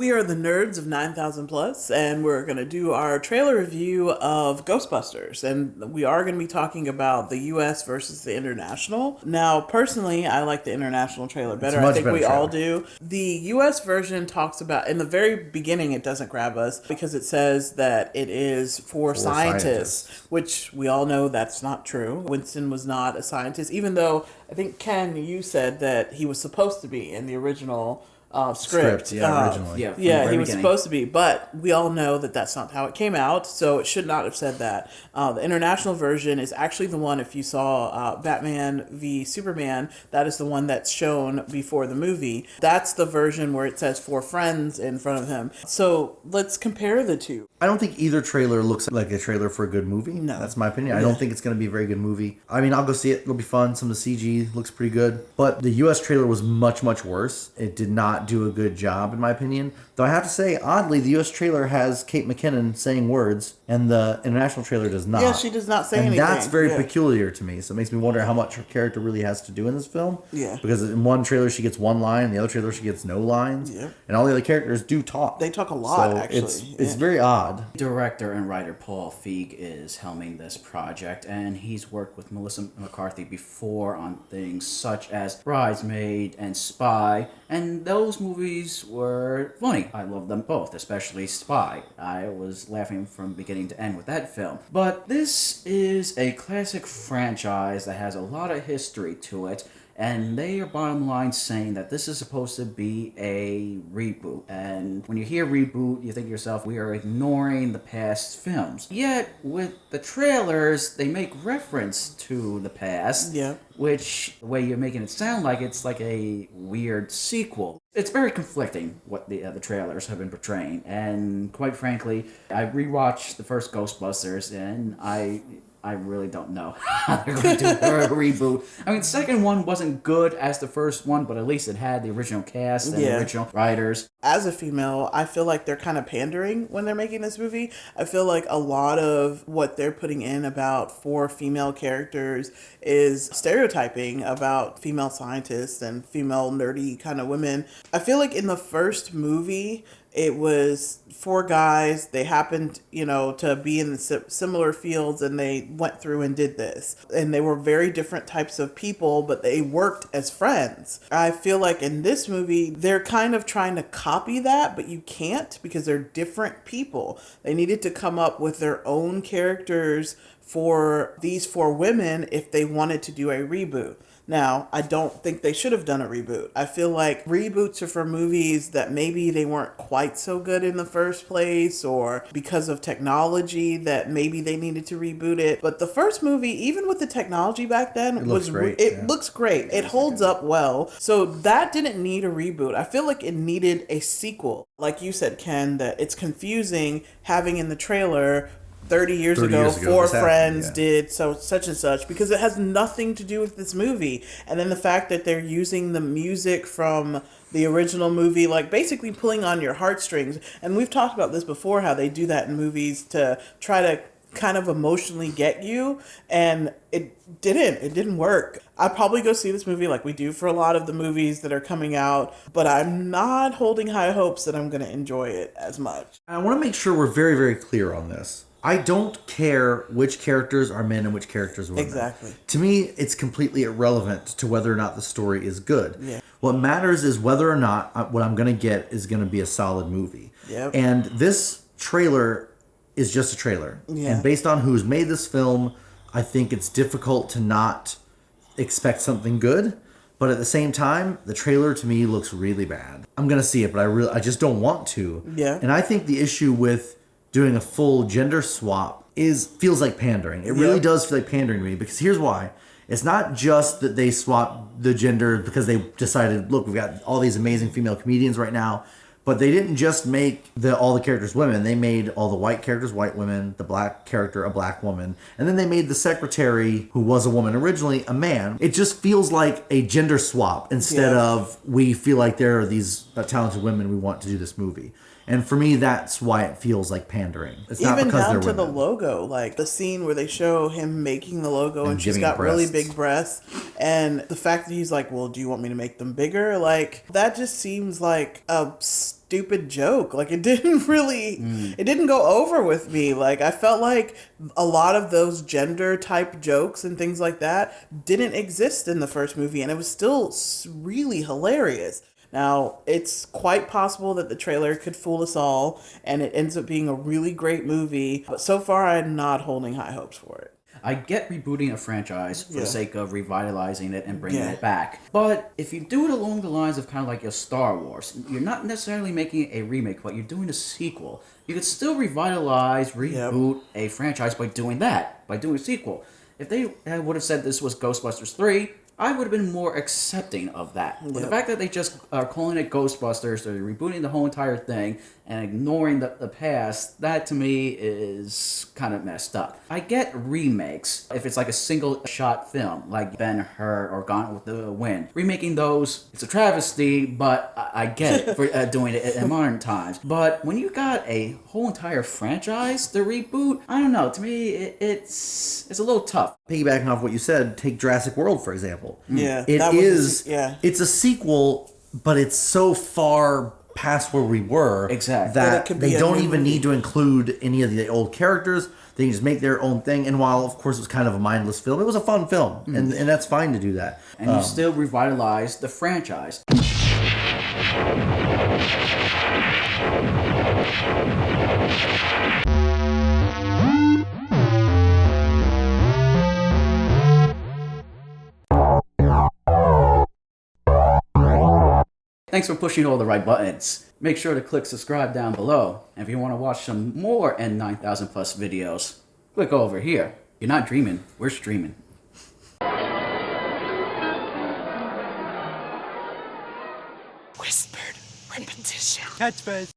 We are the nerds of 9000 plus, and we're going to do our trailer review of Ghostbusters. And we are going to be talking about the US versus the international. Now, personally, I like the international trailer better. I think we all do. The US version talks about, in the very beginning, it doesn't grab us because it says that it is for scientists, which we all know that's not true. Winston was not a scientist, even though I think, Ken, you said that he was supposed to be in the original script. Originally. He was supposed to be, but we all know that that's not how it came out, so it should not have said that. The international version is actually the one, if you saw Batman v Superman, that is the one that's shown before the movie. That's the version where it says for friends in front of him. So let's compare the two. I don't think either trailer looks like a trailer for a good movie. No. That's my opinion. I don't think it's going to be a very good movie. I mean, I'll go see it. It'll be fun. Some of the CG looks pretty good. But the US trailer was much, much worse. It did not do a good job, in my opinion. Though I have to say, oddly, the US trailer has Kate McKinnon saying words, and the international trailer does not. Yeah, she does not say anything. And that's very peculiar to me. So it makes me wonder how much her character really has to do in this film. Yeah. Because in one trailer, she gets one line. In the other trailer, she gets no lines. Yeah. And all the other characters do talk. They talk a lot, so actually. It's very odd. Director and writer Paul Feig is helming this project, and he's worked with Melissa McCarthy before on things such as Bridesmaid and Spy, and those movies were funny. I love them both, especially Spy. I was laughing from beginning to end with that film. But this is a classic franchise that has a lot of history to it, and they are bottom line saying that this is supposed to be a reboot. And when you hear reboot, you think to yourself, we are ignoring the past films. Yet, with the trailers, they make reference to the past, which, the way you're making it sound like, it's like a weird sequel. It's very conflicting what the trailers have been portraying. And quite frankly, I rewatched the first Ghostbusters, and I really don't know how they're going to do a reboot. I mean, the second one wasn't good as the first one, but at least it had the original cast and the original writers. As a female, I feel like they're kind of pandering when they're making this movie. I feel like a lot of what they're putting in about four female characters is stereotyping about female scientists and female nerdy kind of women. I feel like in the first movie, it was four guys. They happened, to be in the similar fields, and they went through and did this. And they were very different types of people, but they worked as friends. I feel like in this movie, they're kind of trying to copy that, but you can't because they're different people. They needed to come up with their own characters for these four women if they wanted to do a reboot. Now, I don't think they should have done a reboot. I feel like reboots are for movies that maybe they weren't quite so good in the first place, or because of technology that maybe they needed to reboot it. But the first movie, even with the technology back then, it looks great. It holds up well. So that didn't need a reboot. I feel like it needed a sequel. Like you said, Ken, that it's confusing having in the trailer 30 years ago, four friends did such and such, because it has nothing to do with this movie. And then the fact that they're using the music from the original movie, like basically pulling on your heartstrings. And we've talked about this before, how they do that in movies to try to kind of emotionally get you, and it didn't work. I'll probably go see this movie like we do for a lot of the movies that are coming out, but I'm not holding high hopes that I'm going to enjoy it as much. I want to make sure we're very, very clear on this. I don't care which characters are men and which characters are women. Exactly. To me, it's completely irrelevant to whether or not the story is good. Yeah. What matters is whether or not what I'm going to get is going to be a solid movie. Yep. And this trailer is just a trailer. Yeah. And based on who's made this film, I think it's difficult to not expect something good. But at the same time, the trailer to me looks really bad. I'm going to see it, but I just don't want to. Yeah. And I think the issue with doing a full gender swap feels like pandering. It really does feel like pandering to me, because here's why. It's not just that they swapped the gender because they decided, look, we've got all these amazing female comedians right now, but they didn't just make all the characters women. They made all the white characters white women, the black character a black woman, and then they made the secretary, who was a woman originally, a man. It just feels like a gender swap instead of we feel like there are these talented women we want to do this movie. And for me, that's why it feels like pandering. It's not Even because down they're to the women. logo, like the scene where they show him making the logo and she's giving it got really breasts. big breasts, and the fact that he's like, well, do you want me to make them bigger? Like, that just seems like a stupid joke. Like, it didn't really, it didn't go over with me. Like, I felt like a lot of those gender type jokes and things like that didn't exist in the first movie, and it was still really hilarious. Now, it's quite possible that the trailer could fool us all and it ends up being a really great movie, but so far I'm not holding high hopes for it. I get rebooting a franchise for Yeah. the sake of revitalizing it and bringing Yeah. it back. But if you do it along the lines of kind of like your Star Wars, you're not necessarily making a remake, but you're doing a sequel. You could still revitalize, reboot a franchise by doing that, by doing a sequel. If they would have said this was Ghostbusters 3, I would have been more accepting of that. But the Yep. fact that they just are calling it Ghostbusters, they're rebooting the whole entire thing and ignoring the past, that to me is kind of messed up. I get remakes if it's like a single shot film, like Ben-Hur or Gone with the Wind. Remaking those, it's a travesty, but I get it for doing it in modern times. But when you got a whole entire franchise to reboot, I don't know, to me it's a little tough. Piggybacking off what you said, take Jurassic World, for example. Yeah, It that was is, yeah. it's a sequel, but it's so far past where we were Exactly. That it that could they be a don't new even movie. need to include any of the old characters. They can just make their own thing. And while, of course, it was kind of a mindless film, it was a fun film. And that's fine to do that. And you still revitalize the franchise. Thanks for pushing all the right buttons. Make sure to click subscribe down below. And if you want to watch some more N9000 plus videos, click over here. You're not dreaming, we're streaming. Whispered repetition. Catchphrase.